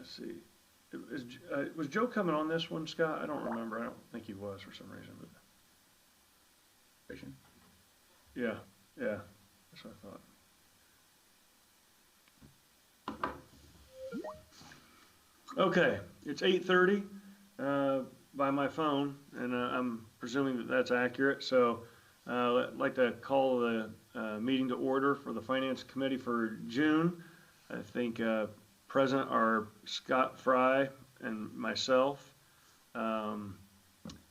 let's see. Was Joe coming on this one, Scott? I don't remember. I don't think he was for some reason, but yeah, yeah, that's what I thought. Okay, it's 8:30 by my phone, and I'm presuming that that's accurate. So I'd like to call the meeting to order for the Finance Committee for June. I think present are Scott Fry and myself.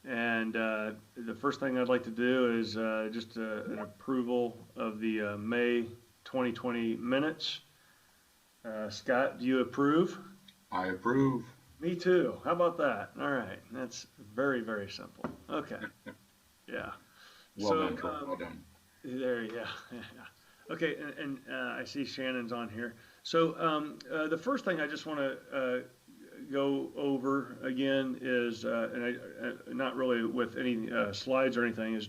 And the first thing I'd like to do is just an approval of the May 2020 minutes. Scott, do you approve? I approve. Me too. How about that? All right. That's very, very simple. Okay. Yeah. Well done, Troy. Well done. There, yeah. Okay, and I see Shannon's on here. So the first thing I just want to go over again is, and not really with any slides or anything, is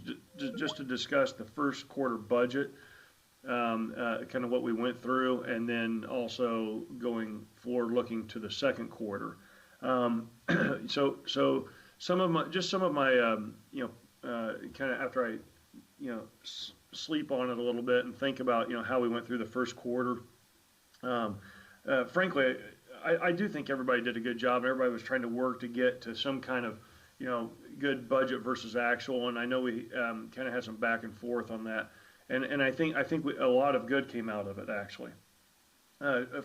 just to discuss the first quarter budget, kind of what we went through, and then also going forward looking to the second quarter. So some of my kind of after I sleep on it a little bit and think about how we went through the first quarter. Frankly, I do think everybody did a good job. Everybody was trying to work to get to some kind of good budget versus actual, and I know we kind of had some back and forth on that. And I think a lot of good came out of it actually.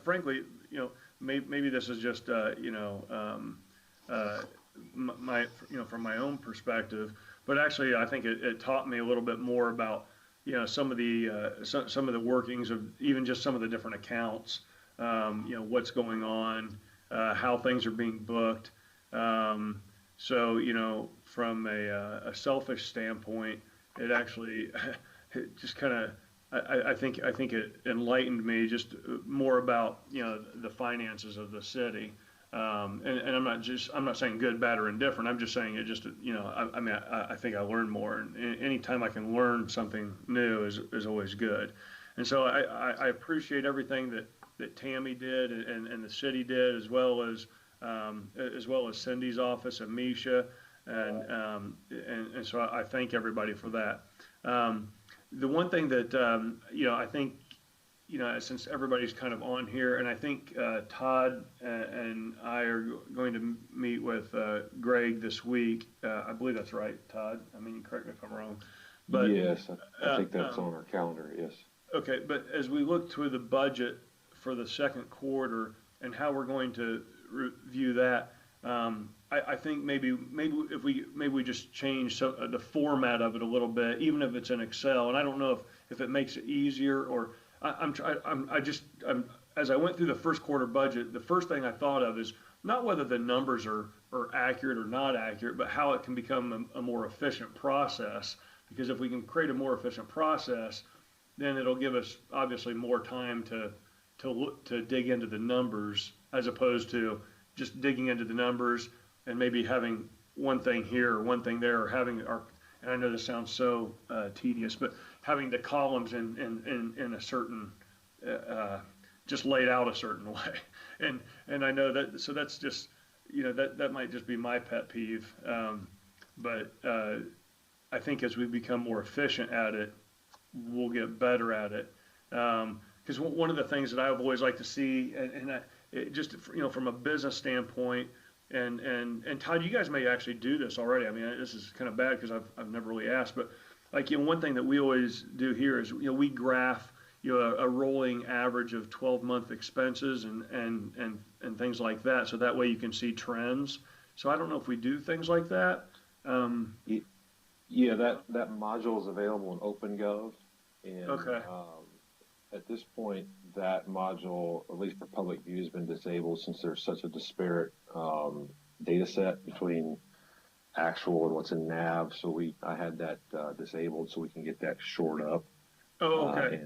Frankly, maybe this is just my from my own perspective, but actually I think it taught me a little bit more about some of the workings of even just some of the different accounts, what's going on, how things are being booked. So from a selfish standpoint, it actually it just kind of I think it enlightened me just more about the finances of the city. And I'm not saying good, bad, or indifferent. I'm just saying it just I think I learned more, and anytime I can learn something new is always good. And so I appreciate everything that Tammy did and the city did, as well as Cindy's office and Misha, and so I thank everybody for that. The one thing that I think since everybody's kind of on here, and I think Todd and I are going to meet with Greg this week. I believe that's right, Todd. I mean, correct me if I'm wrong. But yes, I think that's on our calendar. Yes. Okay, but as we look through the budget for the second quarter and how we're going to review that, I think maybe we just change the format of it a little bit, even if it's in Excel. And I don't know if it makes it easier or as I went through the first quarter budget, the first thing I thought of is not whether the numbers are accurate or not accurate, but how it can become a more efficient process. Because if we can create a more efficient process, then it'll give us obviously more time to dig into the numbers, as opposed to just digging into the numbers and maybe having one thing here or one thing there, or having and I know this sounds so tedious, but having the columns in a certain, just laid out a certain way. And I know that, so that's just, that might just be my pet peeve. But I think as we become more efficient at it, we'll get better at it. Because one of the things that I've always liked to see, it just, from a business standpoint, and Todd, you guys may actually do this already. I mean, this is kind of bad because I've never really asked, but like, one thing that we always do here is, we graph, a rolling average of 12-month expenses and things like that. So that way you can see trends. So I don't know if we do things like that. Yeah, that module is available in OpenGov. And okay. At this point, that module, at least for public view, has been disabled since there's such a disparate data set between actual and what's in NAV. So I had that disabled so we can get that shored up. Oh, okay.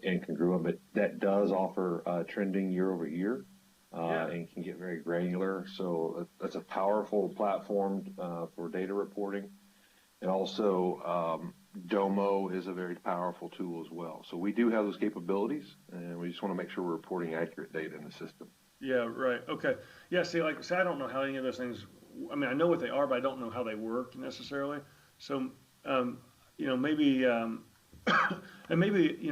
And congruent, but that does offer trending year over year, yeah. And can get very granular. So that's a powerful platform for data reporting. And also, Domo is a very powerful tool as well. So we do have those capabilities, and we just want to make sure we're reporting accurate data in the system. Yeah, right. Okay. Yeah, see, like, I don't know how any of those things, I mean, I know what they are, but I don't know how they work necessarily. So, um, maybe, and maybe,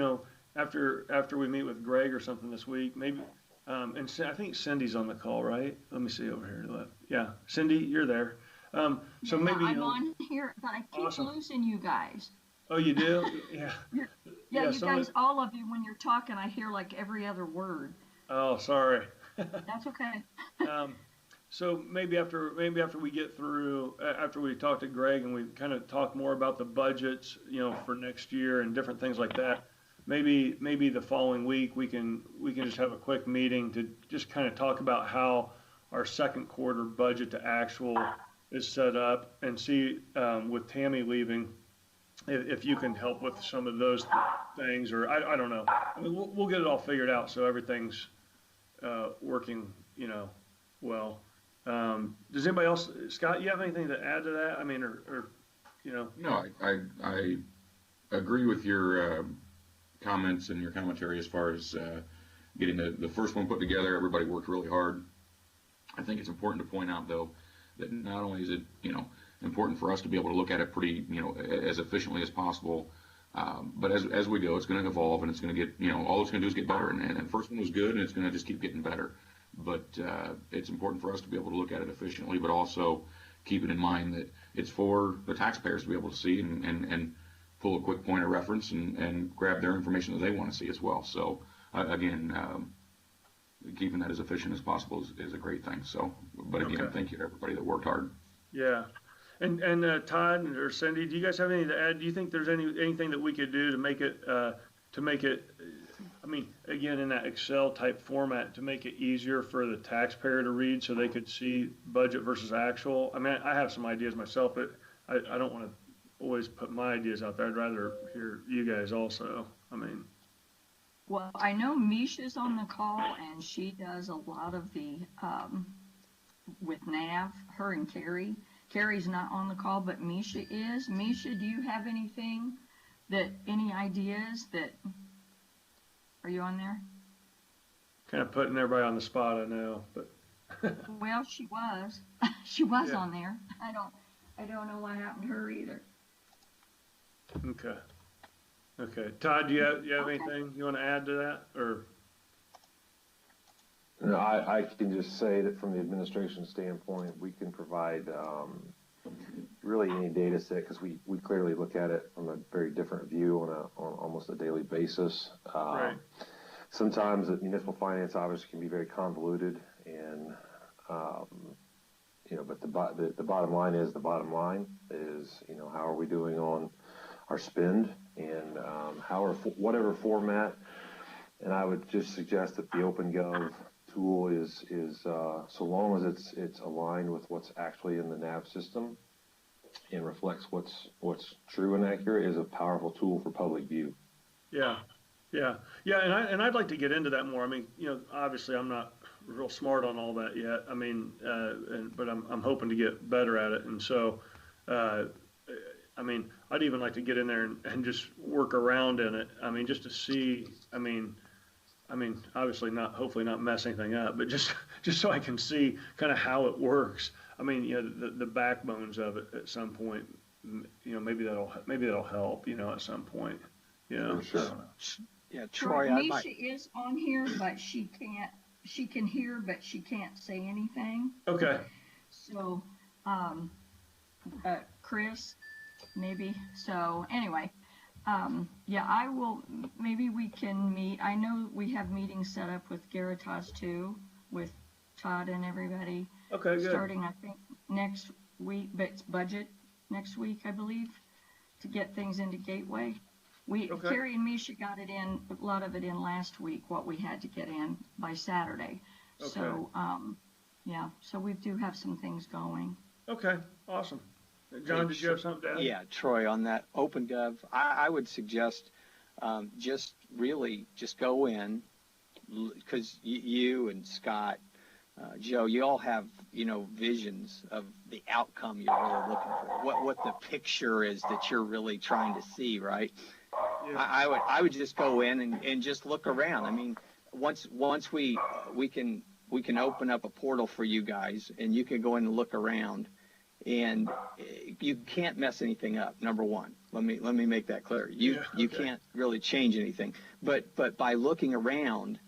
after we meet with Greg or something this week, maybe, I think Cindy's on the call, right? Let me see over here to the left. Yeah, Cindy, you're there. So Yeah, maybe, I'm on here, but I keep awesome. losing you guys. Oh, you do? Yeah. You're, yeah, Yeah, you guys, all of you, when you're talking, I hear like every other word. oh, sorry. That's okay. Um, so maybe after we get through, after we talk to Greg and we kind of talk more about the budgets, for next year and different things like that, maybe the following week we can just have a quick meeting to just kind of talk about how our second quarter budget to actual is set up and see, with Tammy leaving, if you can help with some of those things, or I don't know. I mean, we'll get it all figured out so everything's working, well. Does anybody else, Scott, you have anything to add to that? I mean, No, I agree with your comments and your commentary as far as getting the first one put together. Everybody worked really hard. I think it's important to point out, though, that not only is it, important for us to be able to look at it pretty, as efficiently as possible, but as we go, it's going to evolve and it's going to get, all it's going to do is get better. And the first one was good and it's going to just keep getting better. But it's important for us to be able to look at it efficiently, but also keep it in mind that it's for the taxpayers to be able to see and pull a quick point of reference and grab their information that they want to see as well. So again, keeping that as efficient as possible is a great thing. So, but again, okay. thank you to everybody that worked hard. Yeah. And Todd or Cindy, do you guys have anything to add? Do you think there's anything that we could do to make it, I mean, again, in that Excel type format, to make it easier for the taxpayer to read so they could see budget versus actual? I mean, I have some ideas myself, but I don't want to always put my ideas out there. I'd rather hear you guys also. I mean, Well, I know Misha's on the call and she does a lot of the, with Nav, her and Carrie. Carrie's not on the call, but Misha is. Misha, do you have any ideas that, are you on there? kind of putting everybody on the spot, I know, but Well, she was. She was yeah. on there. I don't know what happened to her either. Okay. Okay. Todd, do you have Okay. anything you want to add to that, or? No, I can just say that from the administration standpoint, we can provide really any data set because we clearly look at it from a very different view on almost a daily basis. Right. Sometimes the municipal finance obviously can be very convoluted and but the bottom line is how are we doing on our spend and whatever format. And I would just suggest that the OpenGov tool is so long as it's aligned with what's actually in the NAV system and reflects what's true and accurate, is a powerful tool for public view. Yeah. Yeah. Yeah. And I'd like to get into that more. I mean, obviously I'm not real smart on all that yet. I mean, but I'm hoping to get better at it. And so, I mean, I'd even like to get in there and just work around in it. I mean, just to see, I mean, obviously hopefully not mess anything up, but just so I can see kind of how it works. I mean, the backbones of it at some point, maybe that'll help, at some point, For sure. Yeah, Troy, I might. Misha is on here, but she can hear, but she can't say anything. Okay. So, Chris, maybe. So anyway, yeah, I will, maybe we can meet. I know we have meetings set up with Garatas too, with Todd and everybody. Okay, good. Starting, I think, next week, but it's budget next week, I believe, to get things into Gateway. Okay. Carrie and Misha got it in, a lot of it in last week, what we had to get in by Saturday. Okay. So, yeah, so we do have some things going. Okay, awesome. John, did you have something to add? Yeah, Troy, on that OpenGov, I would suggest just go in, because you and Scott, Joe, you all have, visions of the outcome you're really looking for, what the picture is that you're really trying to see, right? Yeah. I would just go in and just look around. I mean, once we can open up a portal for you guys, and you can go in and look around, and you can't mess anything up. Number one, let me make that clear. You can't really change anything, but by looking around,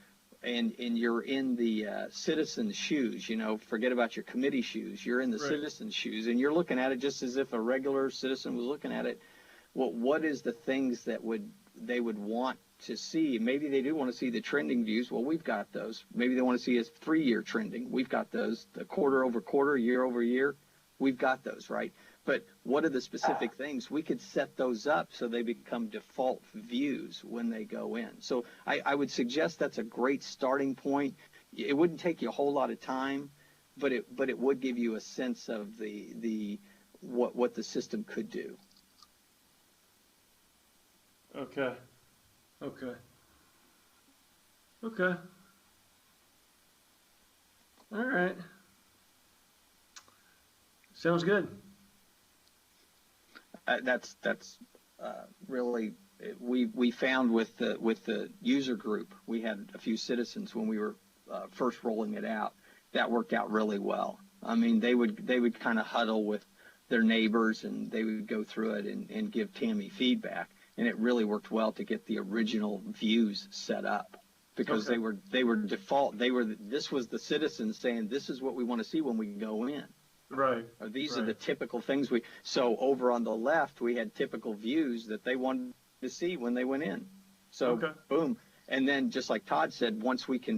and you're in the citizen's shoes, forget about your committee shoes. You're in the citizen's shoes, and you're looking at it just as if a regular citizen was looking at it. Well, what is the things that they would want to see? Maybe they do want to see the trending views. Well, we've got those. Maybe they want to see a 3-year trending. We've got those. The quarter over quarter, year over year, we've got those, right? But what are the specific things? We could set those up so they become default views when they go in. So I would suggest that's a great starting point. It wouldn't take you a whole lot of time, but it would give you a sense of what the system could do. Okay. All right. Sounds good. That's really, we found with the user group, we had a few citizens when we were first rolling it out. That worked out really well. I mean, they would kind of huddle with their neighbors, and they would go through it and give Tammy feedback. And it really worked well to get the original views set up, because they were default. This was the citizens saying, this is what we want to see when we go in. Right. Or these are the typical things so over on the left, we had typical views that they wanted to see when they went in. So boom. And then just like Todd said, once we can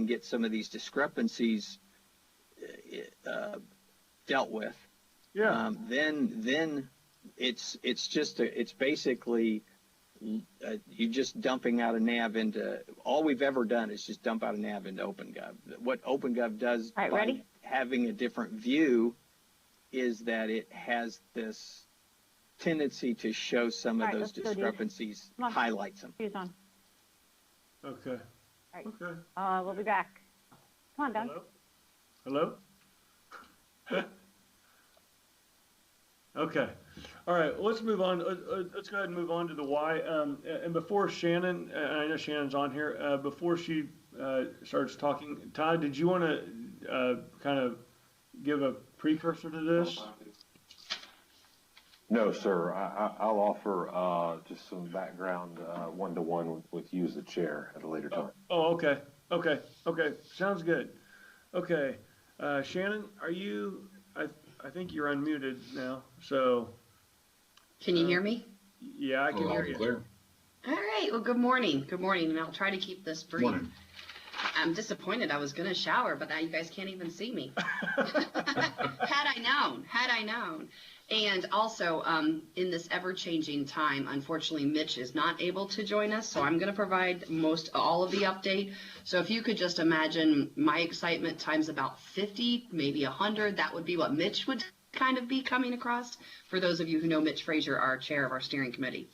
get some of these discrepancies dealt with, then it's basically you just dumping out a nav into, all we've ever done is just dump out a nav into OpenGov. What OpenGov does by having a different view is that it has this tendency to show some of those discrepancies, highlights them. Okay. Right. Okay. We'll be back. Come on, Don. Hello? Okay. All right. Let's move on. Let's go ahead and move on to the why. And before Shannon, I know Shannon's on here, before she starts talking, Todd, did you want to kind of give a precursor to this? No, sir. I'll offer just some background one-to-one with you as the chair at a later time. Okay. Sounds good. Okay. Shannon, are you, I think you're unmuted now, so. Can you hear me? Yeah, I can hear you. Clear. All right. Well, good morning. Good morning. And I'll try to keep this brief. Morning. I'm disappointed. I was going to shower, but now you guys can't even see me. Had I known. And also, in this ever-changing time, unfortunately, Mitch is not able to join us, so I'm going to provide all of the update. So if you could just imagine my excitement times about 50, maybe 100, that would be what Mitch would kind of be coming across. For those of you who know Mitch Frazier, our chair of our steering committee.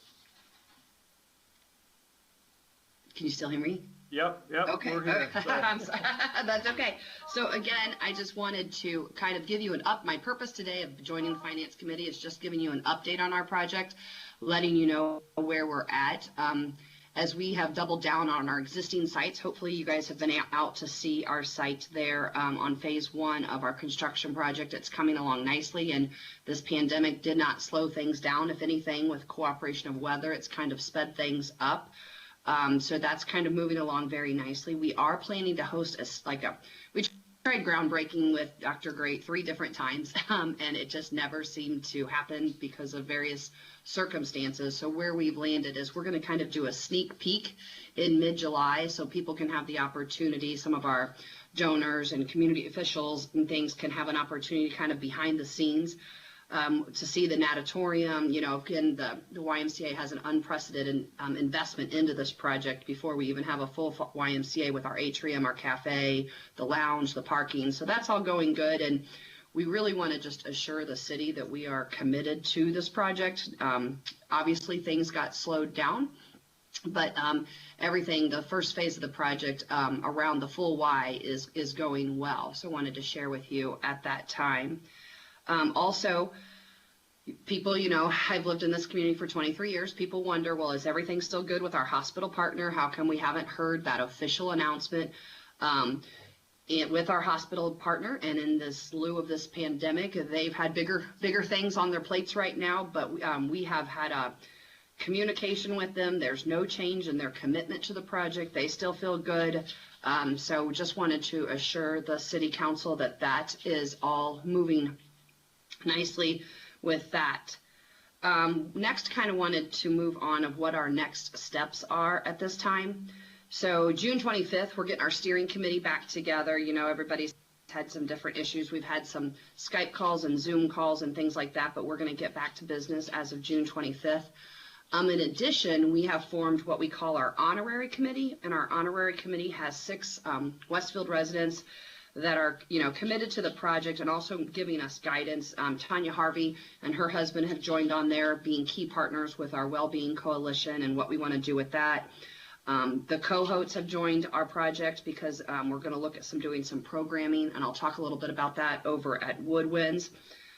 Can you still hear me? Yep. Okay. We're here, so. I'm sorry. That's okay. So again, I just wanted to kind of give you my purpose today of joining the Finance Committee is just giving you an update on our project, letting you know where we're at. As we have doubled down on our existing sites, hopefully you guys have been out to see our site there on phase 1 of our construction project. It's coming along nicely, and this pandemic did not slow things down. If anything, with cooperation of weather, it's kind of sped things up. So that's kind of moving along very nicely. We are planning to host we tried groundbreaking with Dr. Great 3 different times, and it just never seemed to happen because of various circumstances. So where we've landed is we're going to kind of do a sneak peek in mid-July so people can have the opportunity, some of our donors and community officials and things can have an opportunity kind of behind the scenes to see the natatorium. Again, the YMCA has an unprecedented investment into this project before we even have a full YMCA with our atrium, our cafe, the lounge, the parking. So that's all going good. And we really want to just assure the city that we are committed to this project. Obviously, things got slowed down, but everything, the first phase of the project around the full Y is going well. So I wanted to share with you at that time. Also, people, I've lived in this community for 23 years. People wonder, well, is everything still good with our hospital partner? How come we haven't heard that official announcement? And with our hospital partner, and in this lieu of this pandemic, they've had bigger things on their plates right now, but we have had a communication with them. There's no change in their commitment to the project. They still feel good. So just wanted to assure the city council that that is all moving nicely with that. Next, kind of wanted to move on of what our next steps are at this time. So June 25th, we're getting our steering committee back together. You know, everybody's had some different issues. We've had some Skype calls and Zoom calls and things like that, but we're going to get back to business as of June 25th. In addition, we have formed what we call our Honorary Committee, and our Honorary Committee has 6 Westfield residents that are, you know, committed to the project and also giving us guidance. Tanya Harvey and her husband have joined on there, being key partners with our Wellbeing Coalition and what we want to do with that. The cohorts have joined our project because we're going to look at doing some programming, and I'll talk a little bit about that over at Woodwinds.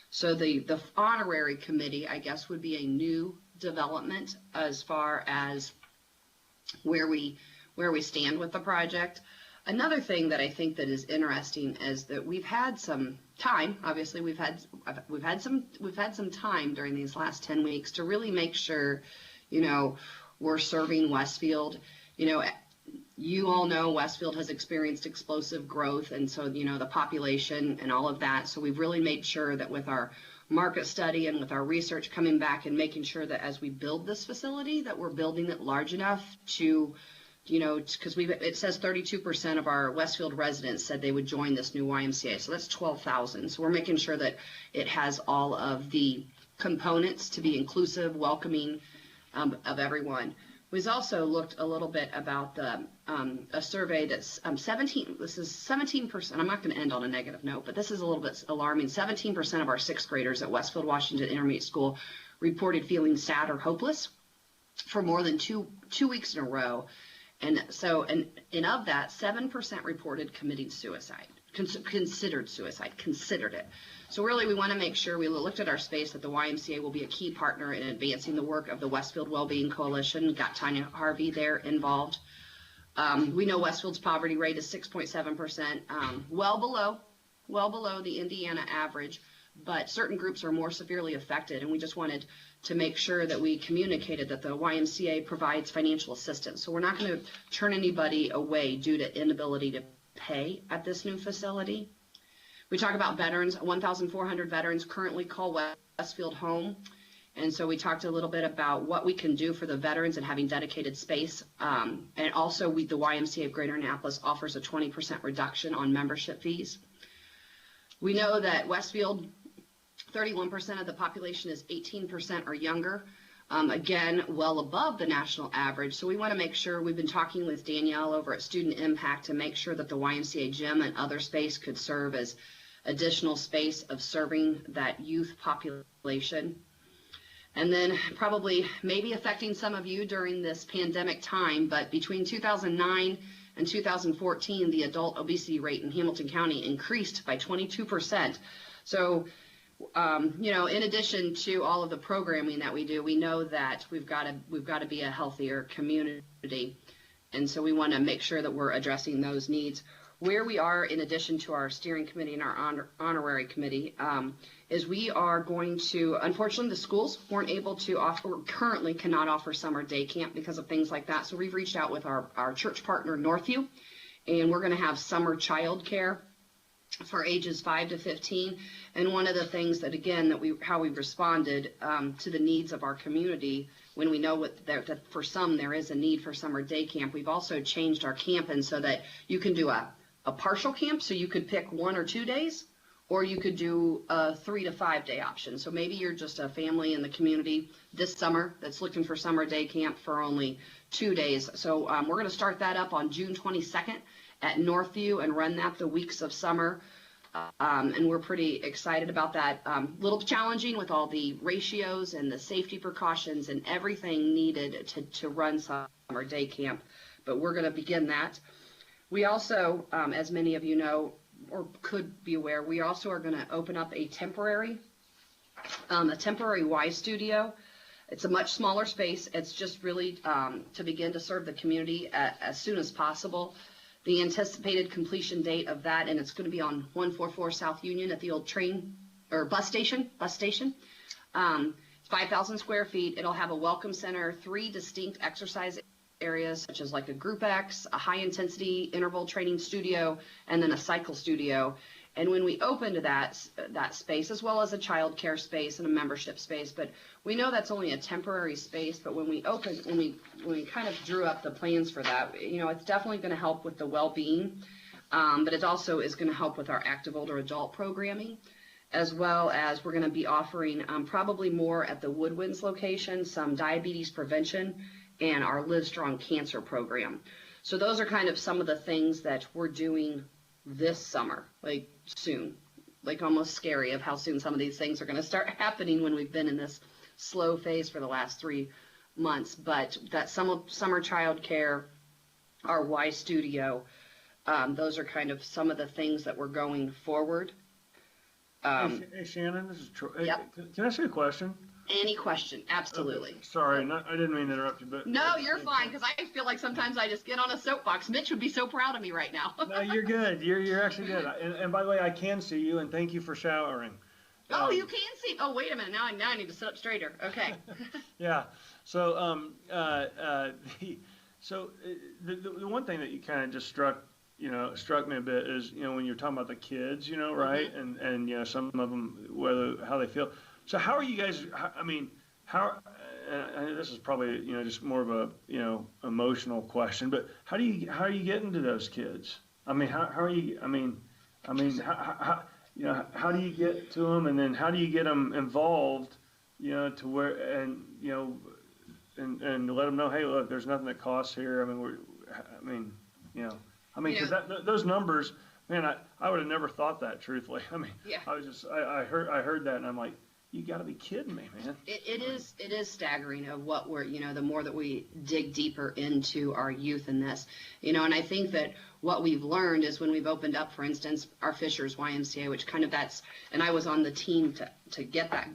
So the Honorary Committee, I guess, would be a new development as far as where we stand with the project. Another thing that I think that is interesting is that we've had some time. Obviously, we've had some time during these last 10 weeks to really make sure, you know, we're serving Westfield. You know, you all know Westfield has experienced explosive growth, and so, you know, the population and all of that. So we've really made sure that with our market study and with our research coming back and making sure that as we build this facility, that we're building it large enough to, you know, because it says 32% of our Westfield residents said they would join this new YMCA. So that's 12,000. So we're making sure that it has all of the components to be inclusive, welcoming of everyone. We've also looked a little bit about the a survey that's 17%. I'm not going to end on a negative note, but this is a little bit alarming. 17% of our 6th graders at Westfield Washington Intermediate School reported feeling sad or hopeless for more than two weeks in a row. And so, and of that, 7% reported committing suicide, considered it. So really, we want to make sure we looked at our space, that the YMCA will be a key partner in advancing the work of the Westfield Wellbeing Coalition. Got Tanya Harvey there involved. We know Westfield's poverty rate is 6.7%, well below the Indiana average, but certain groups are more severely affected, and we just wanted to make sure that we communicated that the YMCA provides financial assistance. So we're not going to turn anybody away due to inability to pay at this new facility. We talk about veterans. 1,400 veterans currently call Westfield home. And so we talked a little bit about what we can do for the veterans and having dedicated space. And also the YMCA of Greater Annapolis offers a 20% reduction on membership fees. We know that Westfield, 31% of the population is 18% or younger. Again, well above the national average. So we want to make sure, we've been talking with Danielle over at Student Impact to make sure that the YMCA gym and other space could serve as additional space of serving that youth population. And then probably maybe affecting some of you during this pandemic time, but between 2009 and 2014, the adult obesity rate in Hamilton County increased by 22%. So, you know, in addition to all of the programming that we do, we know that we've got to be a healthier community. And so we want to make sure that we're addressing those needs. Where we are, in addition to our steering committee and our honorary committee, is we are going to, unfortunately, the schools weren't able to offer, currently cannot offer summer day camp because of things like that. So we've reached out with our church partner, Northview, and we're going to have summer child care for ages 5 to 15. And one of the things that, again, how we've responded to the needs of our community, when we know that for some there is a need for summer day camp, we've also changed our camping so that you can do a partial camp, so you could pick 1 or 2 days, or you could do a 3 to 5 day option. So maybe you're just a family in the community this summer that's looking for summer day camp for only 2 days. So we're going to start that up on June 22nd at Northview and run that the weeks of summer. And we're pretty excited about that. A little challenging with all the ratios and the safety precautions and everything needed to run summer day camp, but we're going to begin that. We also, as many of you know or could be aware, we also are going to open up a temporary Y studio. It's a much smaller space. It's just really to begin to serve the community as soon as possible. the anticipated completion date of that, and it's going to be on 144 South Union at the old train or bus station. It's 5,000 square feet. It'll have a welcome center, 3 distinct exercise areas, such as like a Group X, a high intensity interval training studio, and then a cycle studio. And when we opened that space, as well as a child care space and a membership space, but we know that's only a temporary space. But when we opened, when we kind of drew up the plans for that, it's definitely going to help with the well-being, but it also is going to help with our active older adult programming, as well as we're going to be offering probably more at the Woodwinds location, some diabetes prevention, and our Live Strong cancer program. So those are kind of some of the things that we're doing this summer, like soon, like almost scary of how soon some of these things are going to start happening when we've been in this slow phase for the last 3 months. But that summer child care, our Y studio, those are kind of some of the things that we're going forward. Hey, Shannon, this is Troy. Yep. Can I ask you a question? Any question? Absolutely. Okay. Sorry, I didn't mean to interrupt you, but no, you're fine, because I feel like sometimes I just get on a soapbox. Mitch would be so proud of me right now. No, you're good. You're actually good. And by the way, I can see you, and thank you for showering. Oh, you can see. Oh, wait a minute. Now I need to sit up straighter. Okay. Yeah. So the one thing that you kind of just struck me a bit is when you're talking about the kids, right, Mm-hmm. and some of them how they feel. So how are you guys? I mean, and this is probably just more of a emotional question, but how are you getting to those kids? I mean, how are you? I mean, how do you get to them, and then how do you get them involved? To where and let them know, hey, look, there's nothing that costs here. Because those numbers, man, I would have never thought that, truthfully. I mean, yeah. I heard that, and I'm like, you got to be kidding me, man. It is staggering of what we're, the more that we dig deeper into our youth in this, and I think that what we've learned is when we've opened up, for instance, our Fishers YMCA, which kind of and I was on the team to get that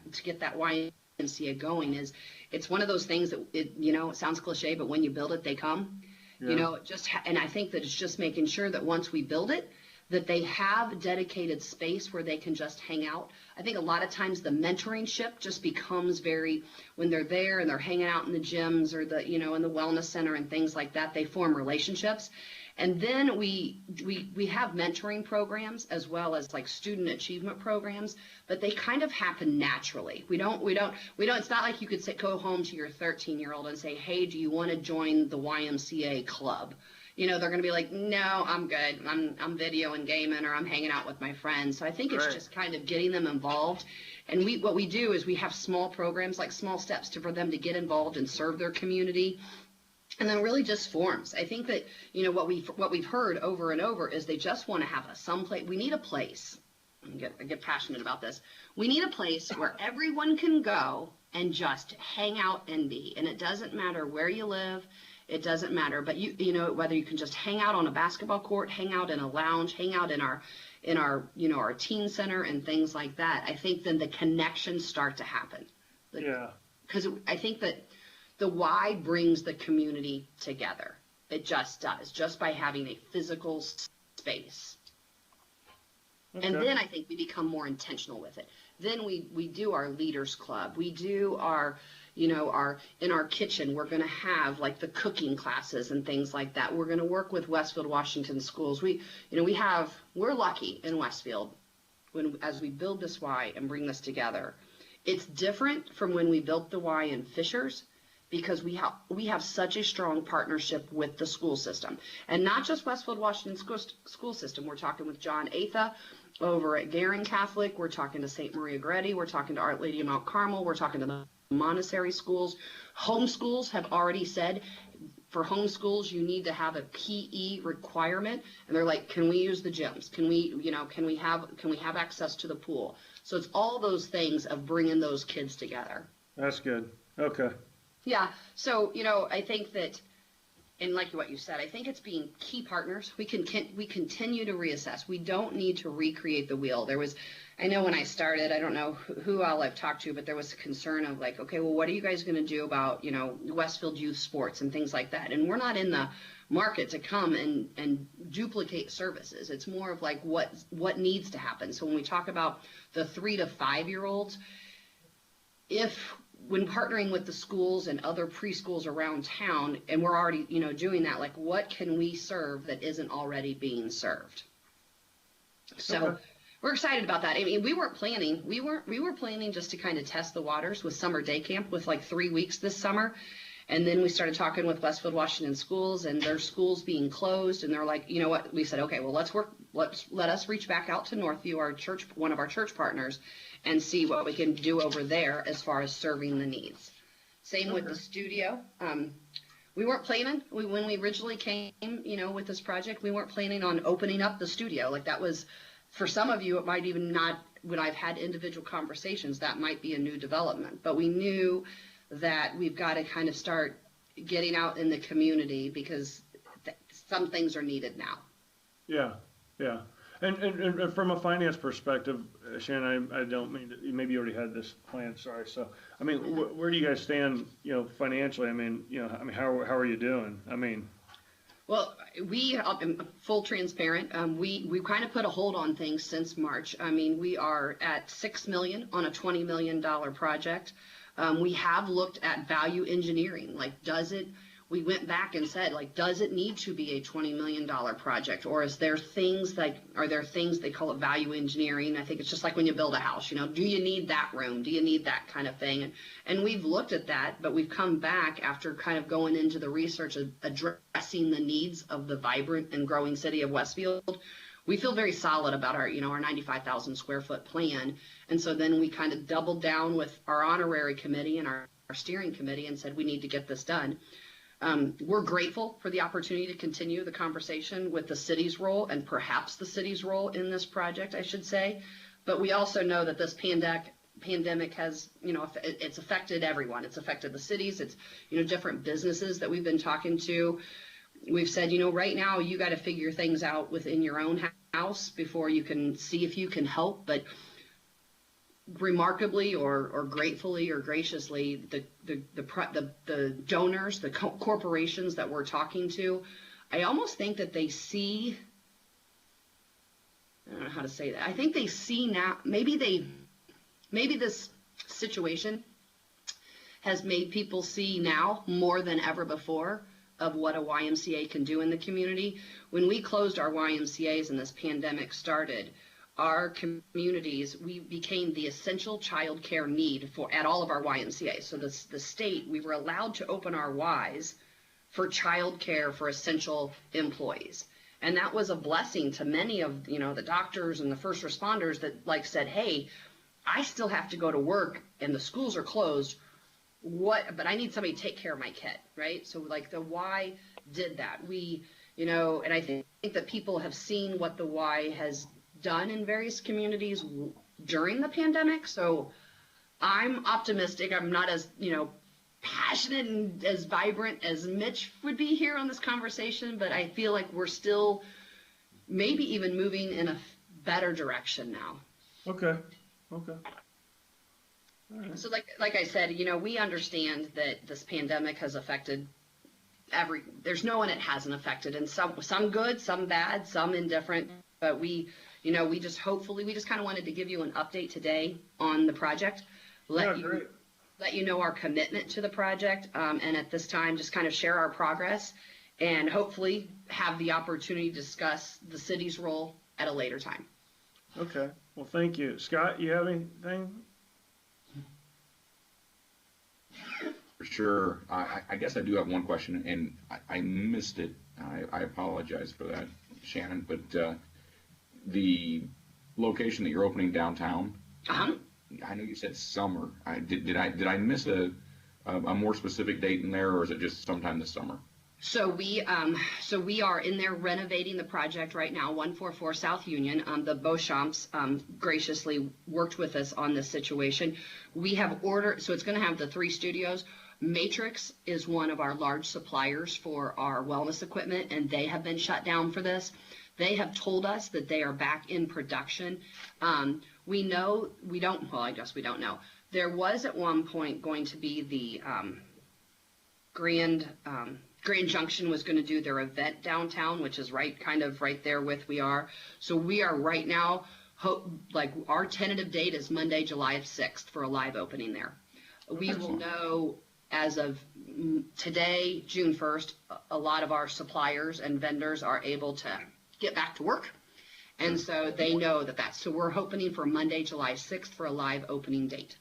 YMCA going, is it's one of those things that it sounds cliche, but when you build it, they come. Yeah. And I think that it's just making sure that once we build it, that they have dedicated space where they can just hang out. I think a lot of times the mentoringship just becomes when they're there and they're hanging out in the gyms or in the wellness center and things like that, they form relationships. And then we have mentoring programs as well as like student achievement programs, but they kind of happen naturally. We don't, it's not like you could go home to your 13-year-old and say, hey, do you want to join the YMCA club? They're going to be like, no, I'm good. I'm video and gaming, or I'm hanging out with my friends. So I think it's just kind of getting them involved. And what we do is we have small programs, like small steps for them to get involved and serve their community. And then really just forms. I think that, what we've heard over and over is they just want to have someplace. We need a place. I get passionate about this. We need a place where everyone can go and just hang out and be. And it doesn't matter where you live. It doesn't matter, but whether you can just hang out on a basketball court, hang out in a lounge, hang out in our teen center and things like that. I think then the connections start to happen. Yeah. Because I think that the Y brings the community together. It just does, just by having a physical space. Okay. And then I think we become more intentional with it. Then we do our leaders club. We do our in our kitchen, we're going to have like the cooking classes and things like that. We're going to work with Westfield, Washington schools. We're lucky in Westfield as we build this Y and bring this together. It's different from when we built the Y in Fishers, because we have such a strong partnership with the school system, and not just Westfield, Washington school system. We're talking with John Atha over at Garin Catholic. We're talking to St. Maria Goretti. We're talking to Our Lady of Mount Carmel. We're talking to the Montessori schools. Homeschools have already said for homeschools you need to have a PE requirement, and they're like, can we use the gyms? Can we have access to the pool? So it's all those things of bringing those kids together. That's good. Okay. Yeah. So I think that, and like what you said, I think it's being key partners. We continue to reassess. We don't need to recreate the wheel. I know when I started, I don't know who all I've talked to, but there was a concern of like, okay, well, what are you guys going to do about, Westfield youth sports and things like that? And we're not in market to come and duplicate services. It's more of like what needs to happen. So when we talk about the 3 to 5 year olds, when partnering with the schools and other preschools around town, and we're already, doing that, like what can we serve that isn't already being served? So Okay. we're excited about that. I mean, we were planning just to kind of test the waters with summer day camp with like 3 weeks this summer. And then we started talking with Westfield Washington schools and their schools being closed. And they're like, you know what? We said, okay, well, let us reach back out to Northview, one of our church partners, and see what we can do over there as far as serving the needs. Same with the studio. We weren't planning, when we originally came, with this project, we weren't planning on opening up the studio. Like that was, for some of you, it might even not, when I've had individual conversations, that might be a new development. But we knew that we've got to kind of start getting out in the community because some things are needed now. Yeah, yeah. And from a finance perspective, Shannon, I don't mean to, maybe you already had this plan, sorry. So, I mean, where do you guys stand, financially? I mean, how are you doing? I mean. Well, we, full transparent, we kind of put a hold on things since March. I mean, we are at $6 million on a $20 million project. We have looked at value engineering. Like, we went back and said, like, does it need to be a $20 million project? Or are there things, they call it value engineering? I think it's just like when you build a house, do you need that room? Do you need that kind of thing? And we've looked at that, but we've come back after kind of going into the research of addressing the needs of the vibrant and growing city of Westfield. We feel very solid about our 95,000 square foot plan. And so then we kind of doubled down with our honorary committee and our steering committee and said, we need to get this done. We're grateful for the opportunity to continue the conversation with the city's role and perhaps the city's role in this project, I should say. But we also know that this pandemic has, it's affected everyone. It's affected the cities. It's, different businesses that we've been talking to. We've said, right now you got to figure things out within your own house before you can see if you can help. But remarkably or gratefully or graciously, the donors, the corporations that we're talking to, I almost think that they see, I don't know how to say that. I think they see now, maybe this situation has made people see now more than ever before of what a YMCA can do in the community. When we closed our YMCAs and this pandemic started, our communities, we became the essential child care need at all of our YMCAs. So the state, we were allowed to open our Ys for child care for essential employees. And that was a blessing to many of, the doctors and the first responders that said, hey, I still have to go to work and the schools are closed. But I need somebody to take care of my kid, right? So the Y did that. And I think that people have seen what the Y has done in various communities during the pandemic. So I'm optimistic. I'm not as, passionate and as vibrant as Mitch would be here on this conversation, but I feel like we're still maybe even moving in a better direction now. Okay. Right. So like I said, we understand that this pandemic has affected there's no one it hasn't affected, and some good, some bad, some indifferent, but we just kind of wanted to give you an update today on the project, let you know our commitment to the project, and at this time just kind of share our progress and hopefully have the opportunity to discuss the city's role at a later time. Okay. Well, thank you. Scott, you have anything? For sure. I guess I do have one question, and I missed it. I apologize for that, Shannon, but the location that you're opening downtown, I know you said summer. Did I miss a more specific date in there, or is it just sometime this summer? So we are in there renovating the project right now, 144 South Union. The Beauchamps graciously worked with us on this situation. We have ordered, so it's going to have the 3 studios. Matrix is one of our large suppliers for our wellness equipment, and they have been shut down for this. They have told us that they are back in production. We don't know. There was at one point going to be the grand Grand Junction was going to do their event downtown, which is kind of right there with we are. So we are right now, like our tentative date is Monday, July 6th for a live opening there. We will know as of today, June 1st, a lot of our suppliers and vendors are able to get back to work. And so they know so we're hoping for Monday, July 6th for a live opening date.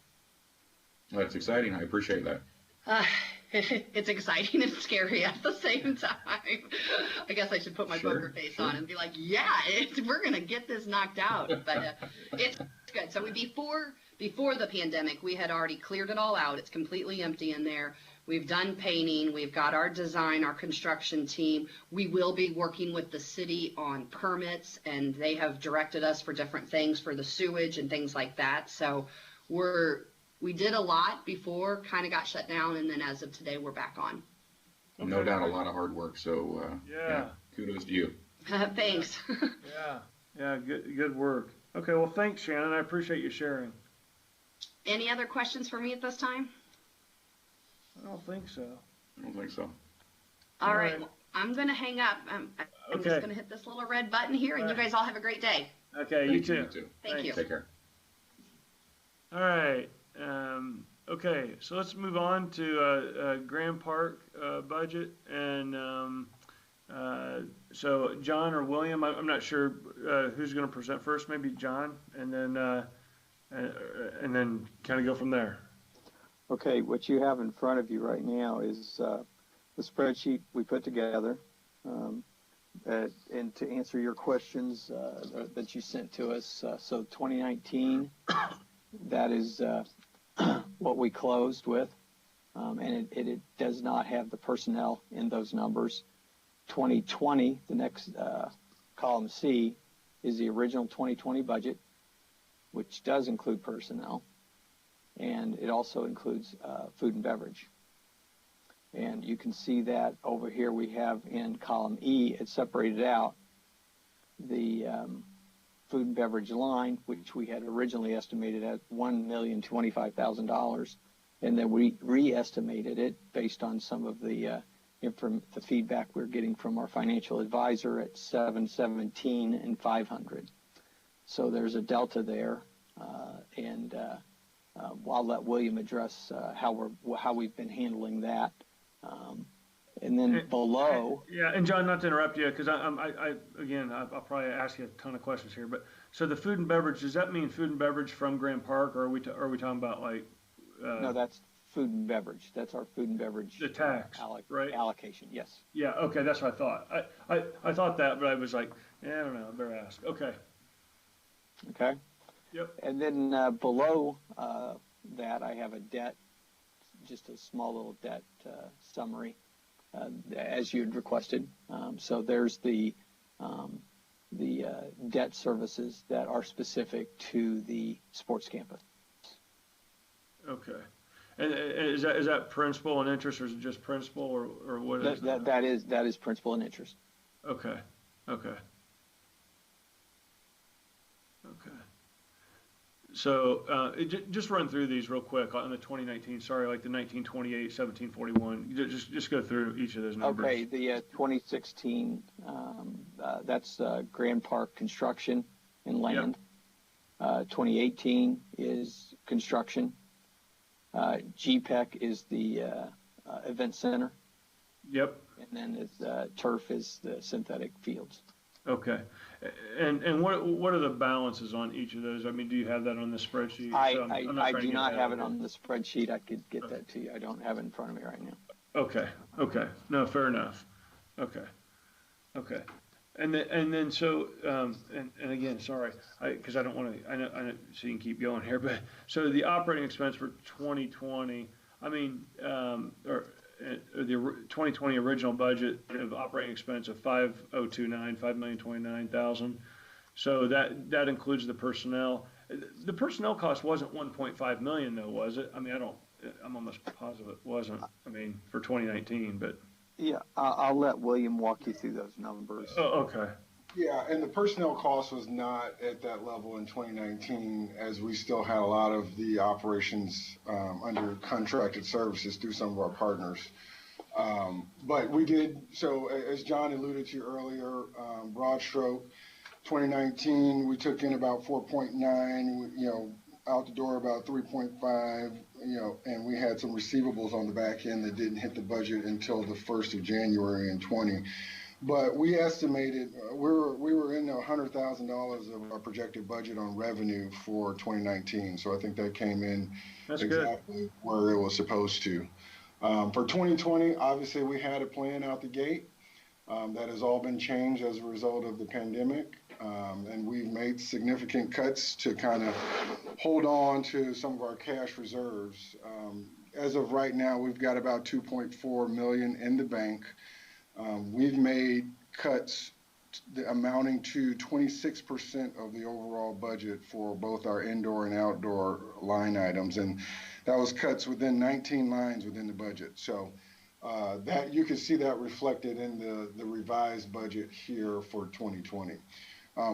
That's exciting. I appreciate that. It's exciting and scary at the same time. I guess I should put my poker face on and be like, yeah, we're going to get this knocked out. But it's good. So before the pandemic, we had already cleared it all out. It's completely empty in there. We've done painting. We've got our design, our construction team. We will be working with the city on permits, and they have directed us for different things for the sewage and things like that. So we did a lot before, kind of got shut down, and then as of today, we're back on. No doubt a lot of hard work. So, yeah, kudos to you. Thanks. Yeah, good work. Okay, well, thanks, Shannon. I appreciate you sharing. Any other questions for me at this time? I don't think so. All right. Well, I'm going to hang up. I'm just going to hit this little red button here, and you guys all have a great day. Okay, you too. You too. Thank you. Take care. All right. Okay, so let's move on to Grand Park budget. And so John or William, I'm not sure who's going to present first. Maybe John, and then kind of go from there. Okay, what you have in front of you right now is the spreadsheet we put together. And to answer your questions that you sent to us, so 2019, that is what we closed with, and it does not have the personnel in those numbers. 2020, the next column C, is the original 2020 budget, which does include personnel, and it also includes food and beverage. And you can see that over here we have in column E, it's separated out the food and beverage line, which we had originally estimated at $1,025,000, and then we re-estimated it based on some of the feedback we're getting from our financial advisor at $717,000 and $500,000. So there's a delta there, and I'll let William address how we've been handling that. And then below. Yeah, and John, not to interrupt you, because I'll probably ask you a ton of questions here. But so the food and beverage, does that mean food and beverage from Grand Park, or are we talking about like? No, that's food and beverage. That's our food and beverage. The tax, right? Allocation, yes. Yeah. Okay, that's what I thought. I thought that, but I was like, I don't know. I better ask. Okay. Okay. Yep. And then below that, I have a debt, just a small little debt summary, as you'd requested. So there's the debt services that are specific to the sports campus. Okay. And is that principal and interest, or is it just principal, or what is that? That is principal and interest. Okay. So just run through these real quick on the 2019. Sorry, like the 1928, 1741. Just go through each of those numbers. Okay, the 2016. That's Grand Park construction and land. Yep. 2018 is construction. GPEC is the event center. Yep. And then turf is the synthetic fields. Okay. And what are the balances on each of those? I mean, do you have that on the spreadsheet? I do not have it on the spreadsheet. I could get that to you. I don't have it in front of me right now. Okay. No, fair enough. Okay. And then so and again, sorry, because I don't want to. I know, so you can keep going here, but so the operating expense for 2020. I mean, or the 2020 original budget of operating expense of $5,029,000. So that includes the personnel. The personnel cost wasn't 1.5 million though, was it? I mean, I'm almost positive it wasn't. I mean, for 2019, but. Yeah, I'll let William walk you through those numbers. Oh, okay. Yeah, and the personnel cost was not at that level in 2019, as we still had a lot of the operations under contracted services through some of our partners. But we did, so as John alluded to earlier, broad stroke, 2019, we took in about 4.9, out the door about 3.5, and we had some receivables on the back end that didn't hit the budget until the 1st of January in 20. But we estimated we were in $100,000 of our projected budget on revenue for 2019. So I think that came in exactly where it was supposed to. For 2020, obviously we had a plan out the gate. That has all been changed as a result of the pandemic. And we've made significant cuts to kind of hold on to some of our cash reserves. As of right now, we've got about $2.4 million in the bank. We've made cuts amounting to 26% of the overall budget for both our indoor and outdoor line items. And that was cuts within 19 lines within the budget. So that you can see that reflected in the revised budget here for 2020.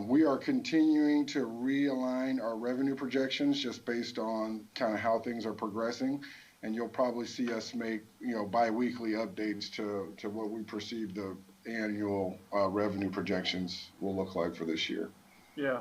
We are continuing to realign our revenue projections just based on kind of how things are progressing. And you'll probably see us make, bi-weekly updates to what we perceive the annual revenue projections will look like for this year. Yeah.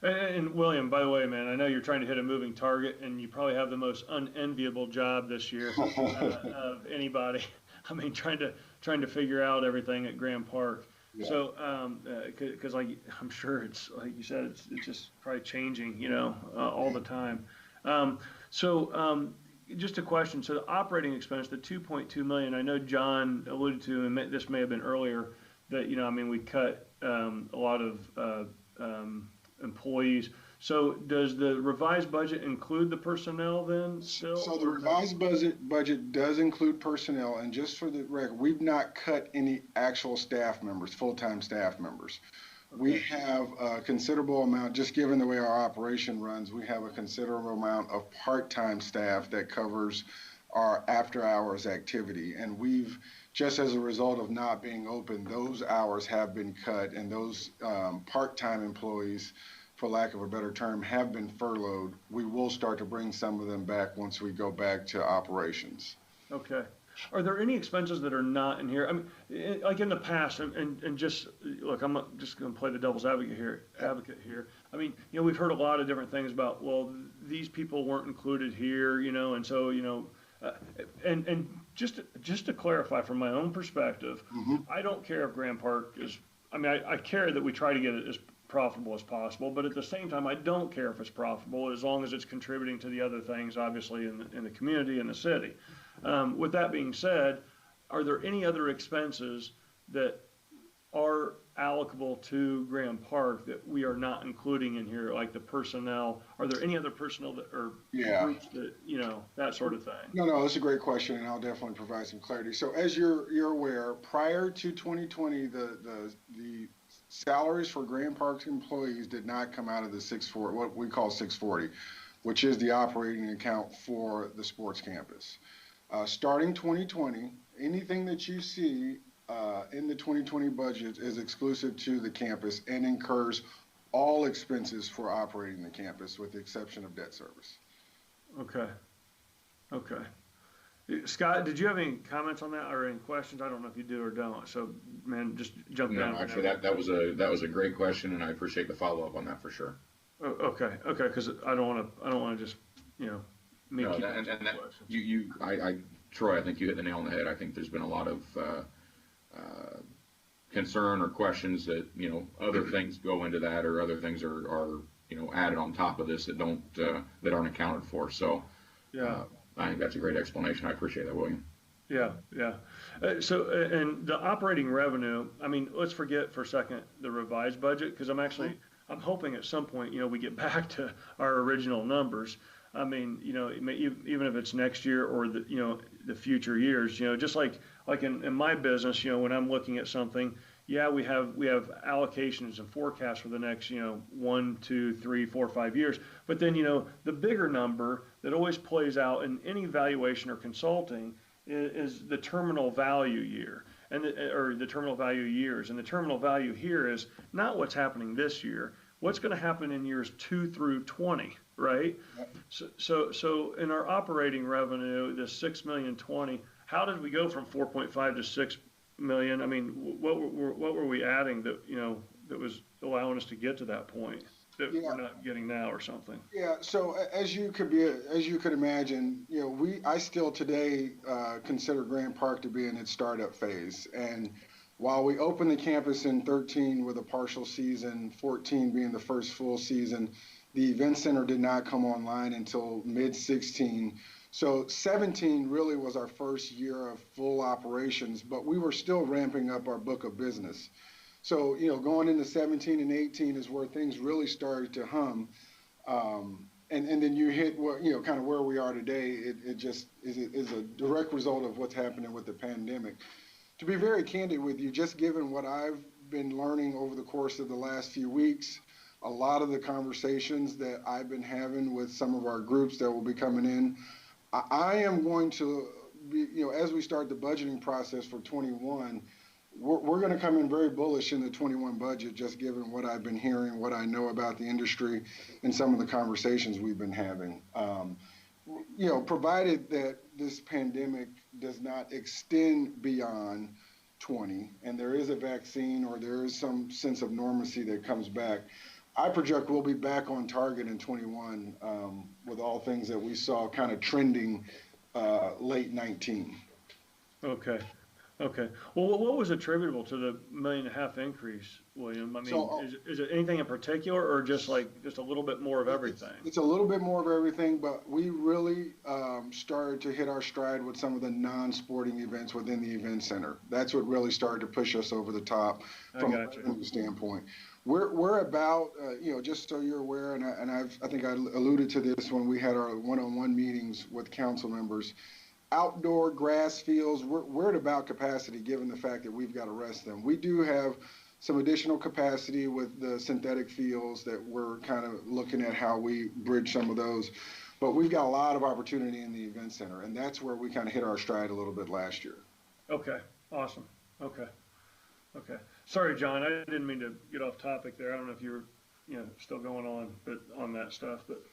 And William, by the way, man, I know you're trying to hit a moving target, and you probably have the most unenviable job this year of anybody. I mean, trying to figure out everything at Grand Park. Yeah. So, because I'm sure it's like you said, it's just probably changing, all the time. Just a question. So the operating expense, the 2.2 million, I know John alluded to, and this may have been earlier, that, we cut a lot of employees. So does the revised budget include the personnel then still? So the revised budget does include personnel, and just for the record, we've not cut any actual staff members, full-time staff members. Okay. We have a considerable amount, just given the way our operation runs, we have a considerable amount of part-time staff that covers our after-hours activity. And we've, just as a result of not being open, those hours have been cut, and those part-time employees, for lack of a better term, have been furloughed. We will start to bring some of them back once we go back to operations. Okay. Are there any expenses that are not in here? I mean, like in the past, and just look, I'm just going to play the devil's advocate here. I mean, we've heard a lot of different things about, well, these people weren't included here, and so, and just to clarify from my own perspective, mm-hmm. I don't care if Grand Park is, I care that we try to get it as profitable as possible, but at the same time, I don't care if it's profitable as long as it's contributing to the other things, obviously, in the community and the city. With that being said, are there any other expenses that are allocable to Grand Park that we are not including in here, like the personnel? Are there any other personnel that are groups that, that sort of thing? No, that's a great question, and I'll definitely provide some clarity. So as you're aware, prior to 2020, the salaries for Grand Park's employees did not come out of the 640, what we call 640, which is the operating account for the sports campus. Starting 2020, anything that you see in the 2020 budget is exclusive to the campus and incurs all expenses for operating the campus with the exception of debt service. Okay. Scott, did you have any comments on that or any questions? I don't know if you do or don't. So, man, just jump in. No, actually, that was a great question, and I appreciate the follow up on that for sure. Oh, okay, because I don't want to just me keep asking questions. Troy, I think you hit the nail on the head. I think there's been a lot of concern or questions that other things go into that, or other things are added on top of this that aren't accounted for. So yeah. I think that's a great explanation. I appreciate that, William. Yeah. So, and the operating revenue, let's forget for a second the revised budget, because I'm hoping at some point, we get back to our original numbers. Even if it's next year or the future years, just like in my business, when I'm looking at something, we have allocations and forecasts for the next, 1, 2, 3, 4, 5 years. But then, the bigger number that always plays out in any valuation or consulting is the terminal value year or the terminal value years. And the terminal value here is not what's happening this year, what's going to happen in years 2 through 20, right? So in our operating revenue, the $6,020,000, how did we go from 4.5 to 6 million? I mean, what were we adding that, that was allowing us to get to that point that Yeah. we're not getting now or something? Yeah, so as you could imagine, I still today consider Grand Park to be in its startup phase. And while we opened the campus in 13 with a partial season, 14 being the first full season, the event center did not come online until mid 16. So 17 really was our first year of full operations, but we were still ramping up our book of business. So, going into 17 and 18 is where things really started to hum. And then you hit kind of where we are today. It just is a direct result of what's happening with the pandemic. To be very candid with you, just given what I've been learning over the course of the last few weeks, a lot of the conversations that I've been having with some of our groups that will be coming in, I am going to be, as we start the budgeting process for 21, we're going to come in very bullish in the 21 budget, just given what I've been hearing, what I know about the industry, and some of the conversations we've been having. Provided that this pandemic does not extend beyond 20, and there is a vaccine or there is some sense of normalcy that comes back, I project we'll be back on target in 21 with all things that we saw kind of trending late 19. Okay. Okay. Well, what was attributable to the $1.5 million increase, William? I mean, So, is it anything in particular, or just a little bit more of everything? It's a little bit more of everything, but we really started to hit our stride with some of the non-sporting events within the event center. That's what really started to push us over the top from a revenue standpoint. We're about, just so you're aware, and I think I alluded to this when we had our one-on-one meetings with council members. Outdoor grass fields, we're at about capacity given the fact that we've got to rest them. We do have some additional capacity with the synthetic fields that we're kind of looking at how we bridge some of those. But we've got a lot of opportunity in the event center, and that's where we kind of hit our stride a little bit last year. Okay, awesome. Okay. Sorry, John, I didn't mean to get off topic there. I don't know if you were, still going on, but on that stuff. But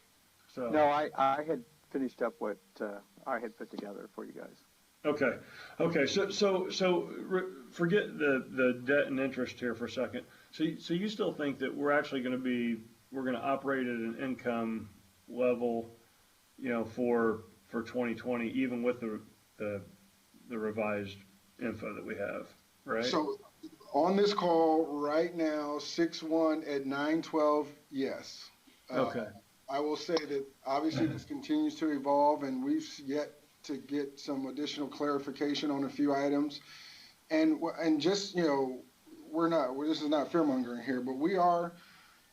so. No, I had finished up what I had put together for you guys. Okay. So forget the debt and interest here for a second. So you still think that we're actually going to operate at an income level, for 2020, even with the revised info that we have, right? So on this call right now, 6/1 at 9/12, yes. Okay. I will say that obviously this continues to evolve, and we've yet to get some additional clarification on a few items. And just, this is not fear-mongering here, but we are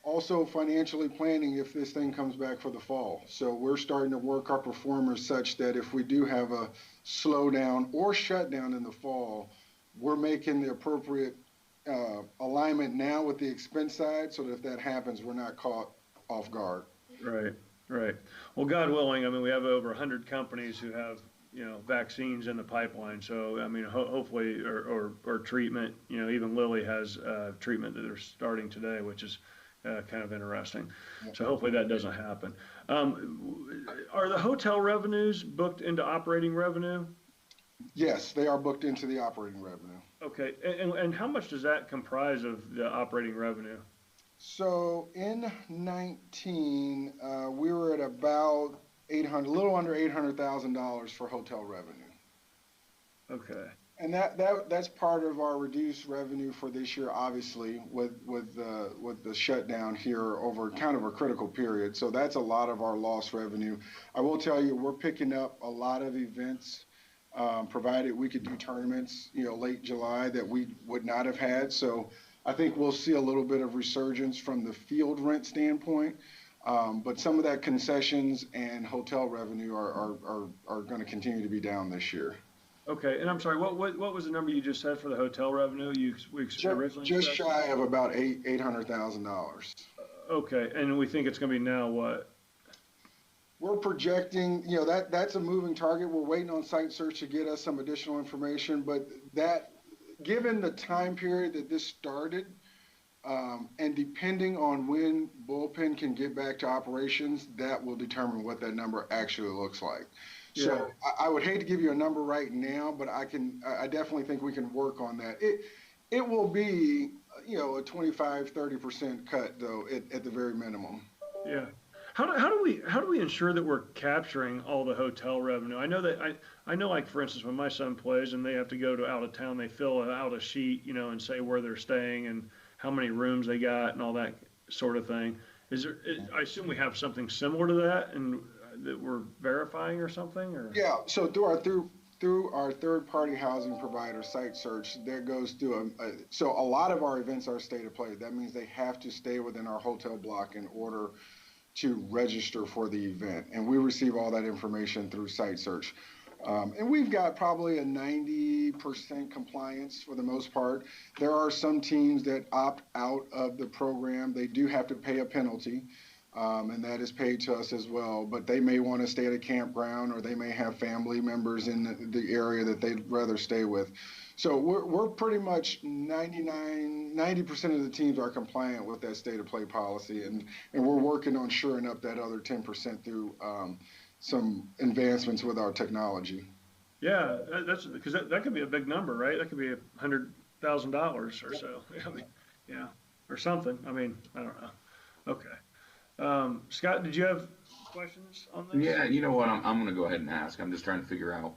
also financially planning if this thing comes back for the fall. So we're starting to work our performers such that if we do have a slowdown or shutdown in the fall, we're making the appropriate alignment now with the expense side so that if that happens, we're not caught off guard. Right. Well, God willing, I mean, we have over 100 companies who have, vaccines in the pipeline. So, I mean, hopefully, or treatment, even Lilly has treatment that they're starting today, which is kind of interesting. So hopefully that doesn't happen. Are the hotel revenues booked into operating revenue? Yes, they are booked into the operating revenue. Okay. And how much does that comprise of the operating revenue? So in 19, we were at about a little under $800,000 for hotel revenue. Okay. And that's part of our reduced revenue for this year, obviously, with the shutdown here over kind of a critical period. So that's a lot of our lost revenue. I will tell you, we're picking up a lot of events, provided we could do tournaments, late July that we would not have had. So I think we'll see a little bit of resurgence from the field rent standpoint, but some of that concessions and hotel revenue are going to continue to be down this year. Okay, and I'm sorry, what was the number you just said for the hotel revenue? We originally just said? Shy of about $800,000. Okay, and we think it's going to be now what? We're projecting, that's a moving target. We're waiting on Site Search to get us some additional information, but that, given the time period that this started, and depending on when Bullpen can get back to operations, that will determine what that number actually looks like. So I would hate to give you a number right now, but I definitely think we can work on that. It will be, a 25-30% cut though, at the very minimum. Yeah. How do we ensure that we're capturing all the hotel revenue? I know like for instance when my son plays and they have to go to out of town, they fill out a sheet, and say where they're staying and how many rooms they got and all that sort of thing. I assume we have something similar to that and that we're verifying or something, or? Yeah. So through our third-party housing provider site search, there goes through so a lot of our events are stay to play. That means they have to stay within our hotel block in order to register for the event. And we receive all that information through site search. And we've got probably a 90% compliance for the most part. There are some teams that opt out of the program. They do have to pay a penalty, and that is paid to us as well. But they may want to stay at a campground, or they may have family members in the area that they'd rather stay with. So we're pretty much 90% of the teams are compliant with that state of play policy, and we're working on shoring up that other 10% through some advancements with our technology. Yeah, that's because that could be a big number, right? That could be $100,000 or so. Yeah, or something. I mean, I don't know. Okay. Scott, did you have questions on this? Yeah, you know what? I'm going to go ahead and ask. I'm just trying to figure out.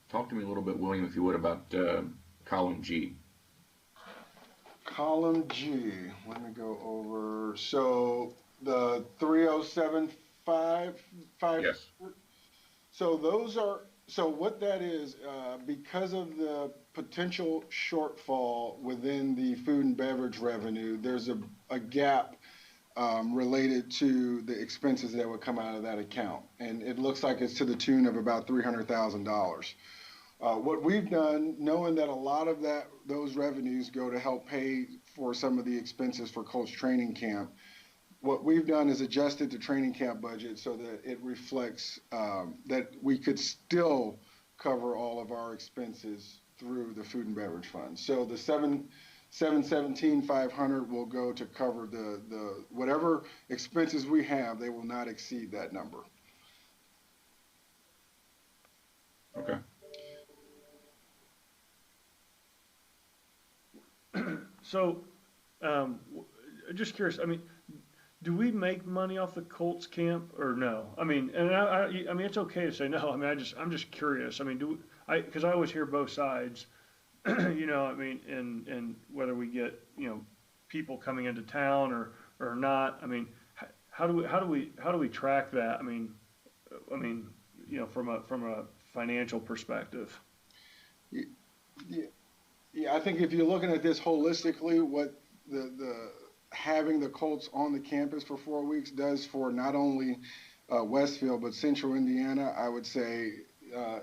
Talk to me a little bit, William, if you would, about column G. Column G, let me go over. So the 3075. Yes. So what that is, because of the potential shortfall within the food and beverage revenue, there's a gap related to the expenses that would come out of that account. And it looks like it's to the tune of about $300,000. What we've done, knowing that a lot of those revenues go to help pay for some of the expenses for Colts training camp, what we've done is adjusted the training camp budget so that it reflects that we could still cover all of our expenses through the food and beverage fund. So the 717,500 will go to cover the whatever expenses we have. They will not exceed that number. Okay. So, just curious. I mean, do we make money off the Colts camp or no? I mean, and I mean, it's okay to say no. I mean, I'm just curious. I mean, because I always hear both sides. I mean, and whether we get people coming into town or not. I mean, how do we track that? I mean, from a financial perspective. Yeah, I think if you're looking at this holistically, what the having the Colts on the campus for 4 weeks does for not only Westfield but Central Indiana, I would say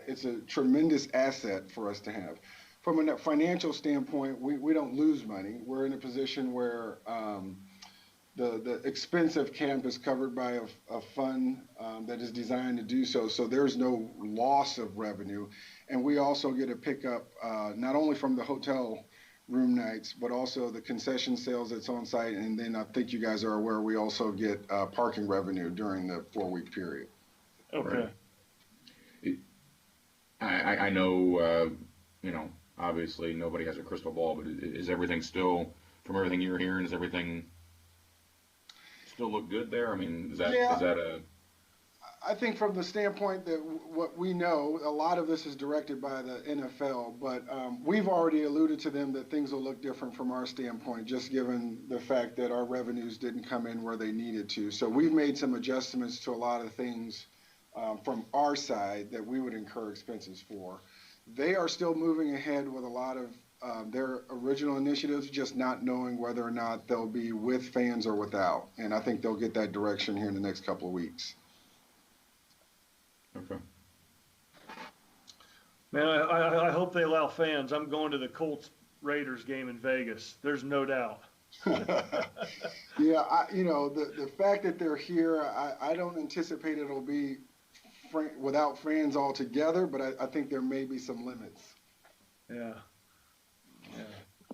it's a tremendous asset for us to have. From a financial standpoint, we don't lose money. We're in a position where the expense of camp is covered by a fund that is designed to do so. So there's no loss of revenue. And we also get a pickup not only from the hotel room nights, but also the concession sales that's on site. And then I think you guys are aware, we also get parking revenue during the 4-week period. Okay. I know, obviously nobody has a crystal ball, but is everything still, from everything you're hearing, is everything still look good there? I mean, is that a... I think from the standpoint that what we know, a lot of this is directed by the NFL, but we've already alluded to them that things will look different from our standpoint, just given the fact that our revenues didn't come in where they needed to. So we've made some adjustments to a lot of things from our side that we would incur expenses for. They are still moving ahead with a lot of their original initiatives, just not knowing whether or not they'll be with fans or without. And I think they'll get that direction here in the next couple of weeks. Okay. Man, I hope they allow fans. I'm going to the Colts Raiders game in Vegas. There's no doubt. Yeah, the fact that they're here, I don't anticipate it'll be without fans altogether, but I think there may be some limits. Yeah.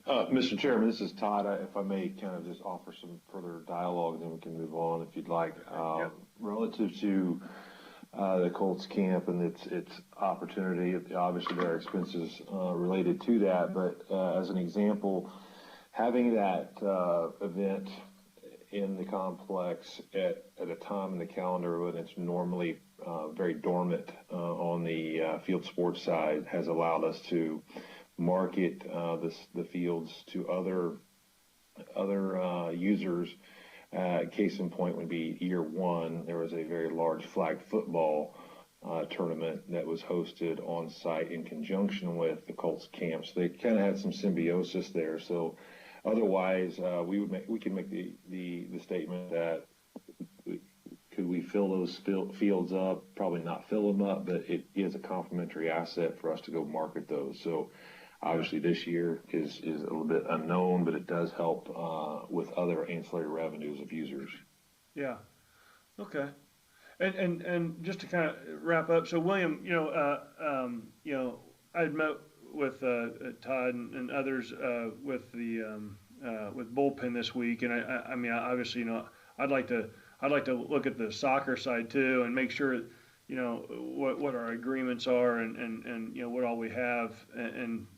Mr. Chairman, this is Todd. If I may kind of just offer some further dialogue, then we can move on if you'd like. Relative to the Colts camp and its opportunity. Obviously, there are expenses related to that, but as an example, having that event in the complex at a time in the calendar when it's normally very dormant on the field sports side has allowed us to market the fields to other users. Case in point would be year one. There was a very large flag football tournament that was hosted on site in conjunction with the Colts camp. So they kind of had some symbiosis there. So otherwise, we can make the statement that could we fill those fields up? Probably not fill them up, but it is a complementary asset for us to go market those. So obviously this year is a little bit unknown, but it does help with other ancillary revenues of users. Yeah. Okay. And just to kind of wrap up, so William, I'd met with Todd and others with bullpen this week, and I mean, obviously, I'd like to look at the soccer side too and make sure, what our agreements are and what all we have, and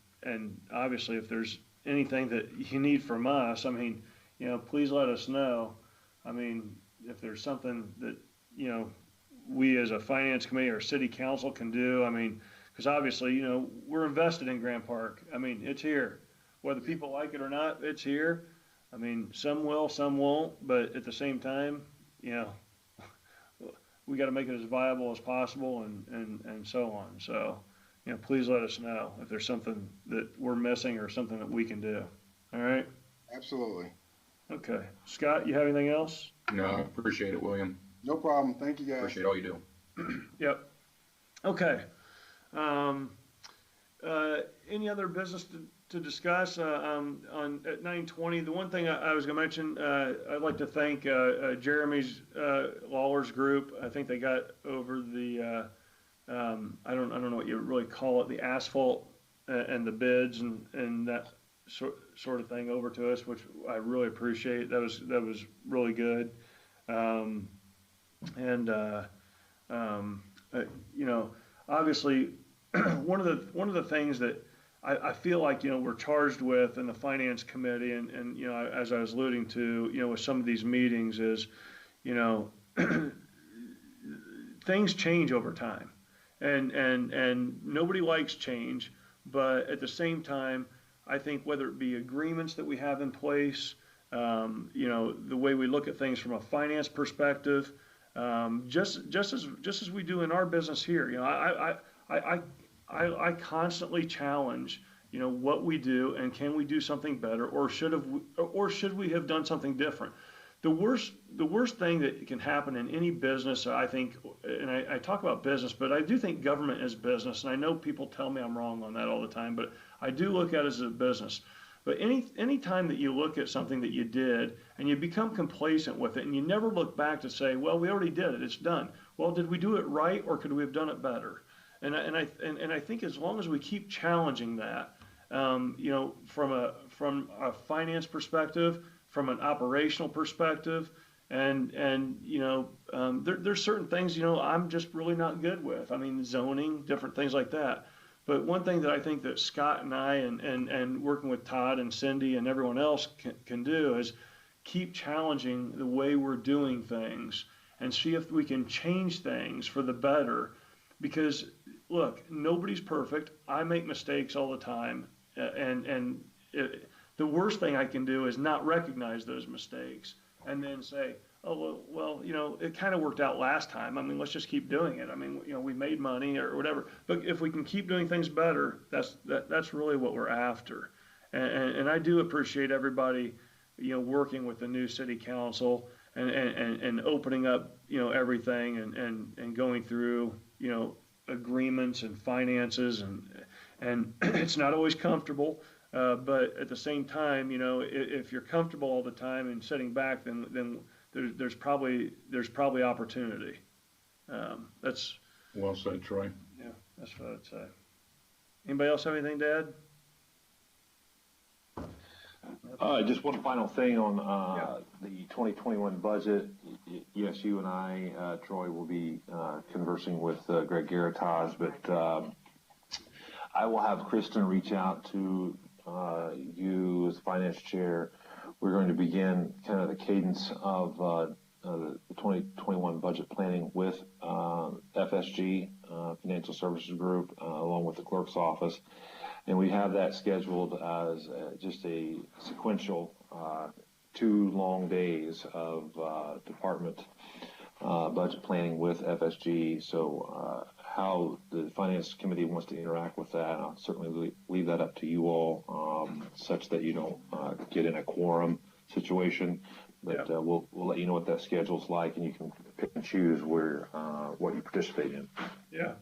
obviously if there's anything that you need from us, I mean, please let us know. I mean, if there's something that, we as a finance committee or city council can do, I mean, because obviously, we're invested in Grant Park. I mean, it's here. Whether people like it or not, it's here. I mean, some will, some won't, but at the same time, we got to make it as viable as possible and so on. So, please let us know if there's something that we're missing or something that we can do. All right? Absolutely. Okay. Scott, you have anything else? No, I appreciate it, William. No problem. Thank you, guys. Appreciate all you do. Yep. Okay. Any other business to discuss on at 9:20? The one thing I was going to mention, I'd like to thank Jeremy's Lawler's group. I think they got over the I don't know what you really call it, the asphalt and the bids and that sort of thing over to us, which I really appreciate. That was really good. Obviously, one of the things that I feel like we're charged with in the finance committee, and as I was alluding to, with some of these meetings is, things change over time, and nobody likes change, but at the same time, I think whether it be agreements that we have in place, the way we look at things from a finance perspective, just as we do in our business here, I constantly challenge, what we do and can we do something better, or should we have done something different? The worst thing that can happen in any business, I think, and I talk about business, but I do think government is business, and I know people tell me I'm wrong on that all the time, but I do look at it as a business. But any time that you look at something that you did and you become complacent with it and you never look back to say, well, we already did it, it's done. Well, did we do it right, or could we have done it better? And I think as long as we keep challenging that, from a finance perspective, from an operational perspective, and there's certain things I'm just really not good with. I mean, zoning, different things like that. But one thing that I think that Scott and I and working with Todd and Cindy and everyone else can do is keep challenging the way we're doing things and see if we can change things for the better. Because look, nobody's perfect. I make mistakes all the time, the worst thing I can do is not recognize those mistakes and then say, oh, well, it kind of worked out last time. I mean, let's just keep doing it. I mean, we made money or whatever. But if we can keep doing things better, that's really what we're after. And I do appreciate everybody, working with the new city council and opening up, everything and going through, agreements and finances and it's not always comfortable. But at the same time, if you're comfortable all the time and sitting back, then there's probably opportunity. That's well said, Troy. Yeah, that's what I'd say. Anybody else have anything to add? Just one final thing on the 2021 budget. yes, you and I, Troy, will be conversing with Greg Garatage, but I will have Kristen reach out to you as finance chair. We're going to begin kind of the cadence of the 2021 budget planning with FSG, Financial Services Group, along with the clerk's office. And we have that scheduled as just a sequential 2 long days of department budget planning with FSG. So how the Finance Committee wants to interact with that, I'll certainly leave that up to you all, such that you don't get in a quorum situation. But we'll let you know what that schedule's like, and you can pick and choose where what you participate in. Yeah.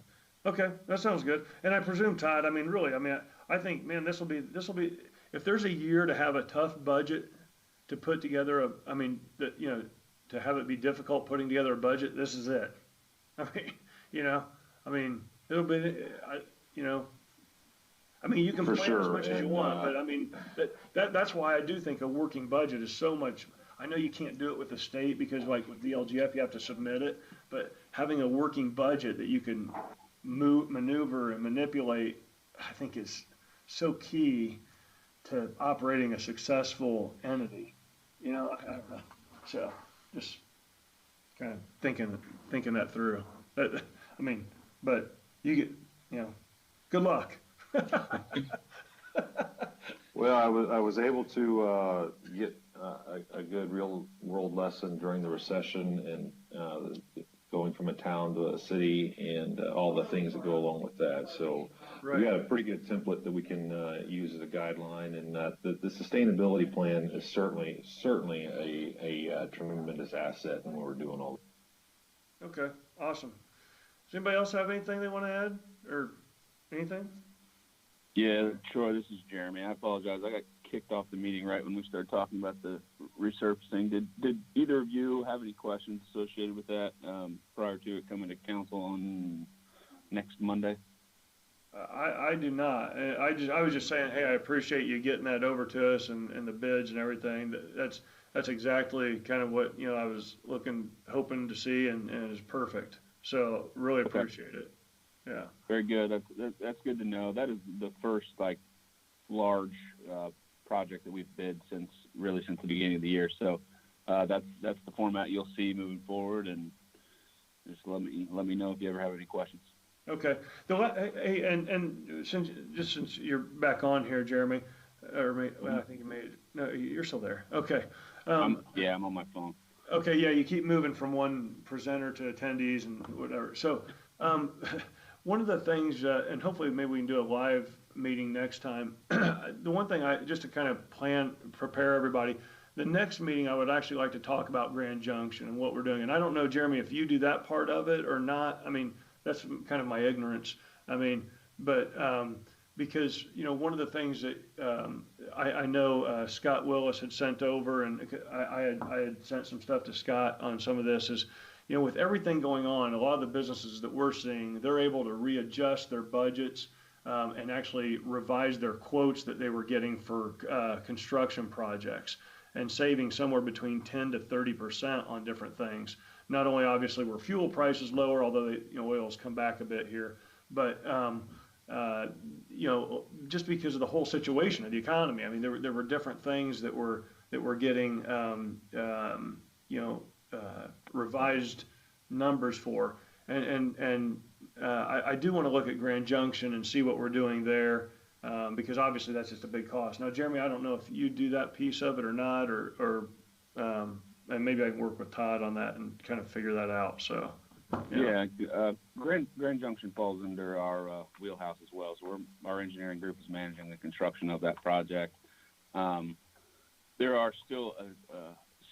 Okay, that sounds good. And I presume, Todd, I mean, really, I mean, I think, man, this will be, if there's a year to have a tough budget to put together I mean, that, you know, to have it be difficult putting together a budget, this is it. I mean, you know, I mean, it'll be, you know, I mean, you can plan as much as you want, but I mean, that's why I do think a working budget is so much. I know you can't do it with the state because, like with the LGF, you have to submit it, but having a working budget that you can maneuver and manipulate, I think is so key to operating a successful entity. You know, I don't know. So just kind of thinking that through. But, I mean, but you get, you know, good luck. Well, I was able to get a good real world lesson during the recession and going from a town to a city and all the things that go along with that. So we got a pretty good template that we can use as a guideline, and the sustainability plan is certainly a tremendous asset in what we're doing all. Okay, awesome. Does anybody else have anything they want to add or anything? Yeah, Troy, this is Jeremy. I apologize. I got kicked off the meeting right when we started talking about the resurfacing. Did either of you have any questions associated with that prior to it coming to council on next Monday? I do not. I was just saying, hey, I appreciate you getting that over to us and the bids and everything. That's exactly kind of what, you know, I was hoping to see, and it's perfect. So really appreciate it. Yeah. Very good. That's good to know. That is the first like large project that we've bid since the beginning of the year. So that's the format you'll see moving forward, and just let me know if you ever have any questions. Okay. Hey, and since you're back on here, Jeremy, well, I think you made it. No, you're still there. Okay. Yeah, I'm on my phone. Okay. Yeah, you keep moving from one presenter to attendees and whatever. So. One of the things, and hopefully maybe we can do a live meeting next time. The one thing just to kind of prepare everybody, the next meeting I would actually like to talk about Grand Junction and what we're doing. And I don't know, Jeremy, if you do that part of it or not. I mean, that's kind of my ignorance. I mean, but because, you know, one of the things that I know Scott Willis had sent over, and I had sent some stuff to Scott on some of this is, you know, with everything going on, a lot of the businesses that we're seeing, they're able to readjust their budgets and actually revise their quotes that they were getting for construction projects, and saving somewhere between 10 to 30% on different things. Not only obviously were fuel prices lower, although you know, oil's come back a bit here, but you know, just because of the whole situation of the economy. I mean, there were different things that were getting you know, revised numbers for, and I do want to look at Grand Junction and see what we're doing there, because obviously that's just a big cost. Now, Jeremy, I don't know if you do that piece of it or not, or and maybe I can work with Todd on that and kind of figure that out. So yeah, Grand Junction falls under our wheelhouse as well. So our engineering group is managing the construction of that project. There are still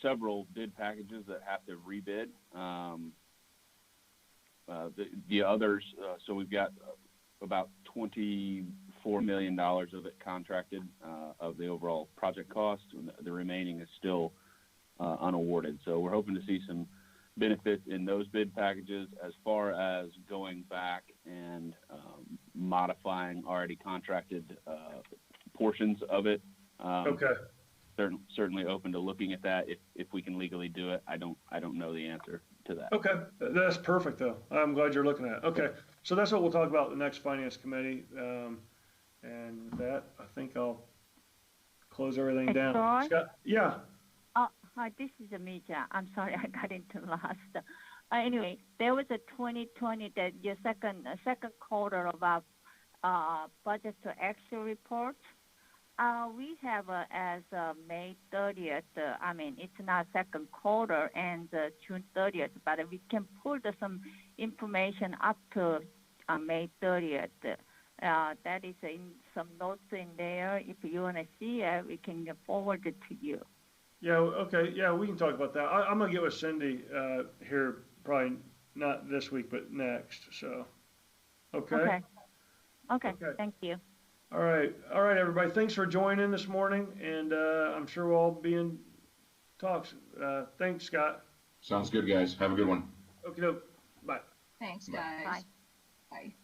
several bid packages that have to rebid. The others, so we've got about $24 million of it contracted of the overall project cost. And the remaining is still unawarded. So we're hoping to see some benefits in those bid packages as far as going back and modifying already contracted portions of it. Okay. certainly open to looking at that if we can legally do it. I don't know the answer to that. Okay, that's perfect though. I'm glad you're looking at it. Okay, so that's what we'll talk about at the next finance committee. And with that, I think I'll close everything down. George? Scott? Yeah. Hi, this is Amija. I'm sorry I got into last. Anyway, there was a 2020 that your second quarter of our budget to actual report. We have as May 30th. I mean, it's not second quarter and June 30th, but we can pull some information up to May 30th. That is in some notes in there. If you want to see it, we can forward it to you. Yeah, okay. Yeah, we can talk about that. I'm going to get with Cindy here, probably not this week, but next. So, okay. Okay. Thank you. All right, everybody. Thanks for joining this morning, and I'm sure we'll all be in talks. Thanks, Scott. Sounds good, guys. Have a good one. Okay, bye. Thanks, guys. Bye. Bye.